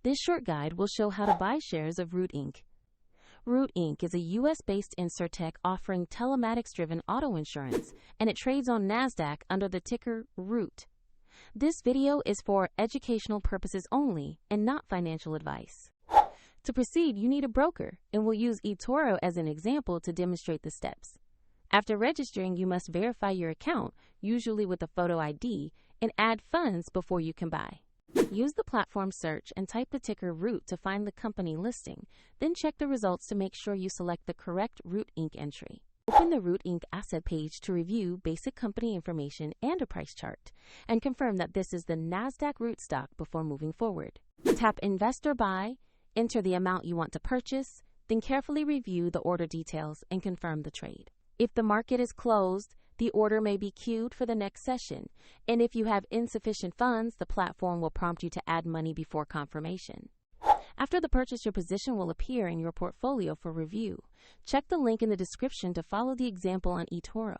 This short guide will show how to buy shares of Root Inc. Root Inc. is a U.S.-based insurtech offering telematics-driven auto insurance, and it trades on NASDAQ under the ticker ROOT. This video is for educational purposes only and not financial advice. To proceed, you need a broker, and we'll use eToro as an example to demonstrate the steps. After registering, you must verify your account, usually with a photo ID, and add funds before you can buy. Use the platform search and type the ticker ROOT to find the company listing, then check the results to make sure you select the correct Root Inc. entry. Open the Root Inc. asset page to review basic company information and a price chart, and confirm that this is the NASDAQ Root stock before moving forward. Tap Invest or Buy, enter the amount you want to purchase, then carefully review the order details and confirm the trade. If the market is closed, the order may be queued for the next session, and if you have insufficient funds, the platform will prompt you to add money before confirmation. After the purchase, your position will appear in your portfolio for review. Check the link in the description to follow the example on eToro.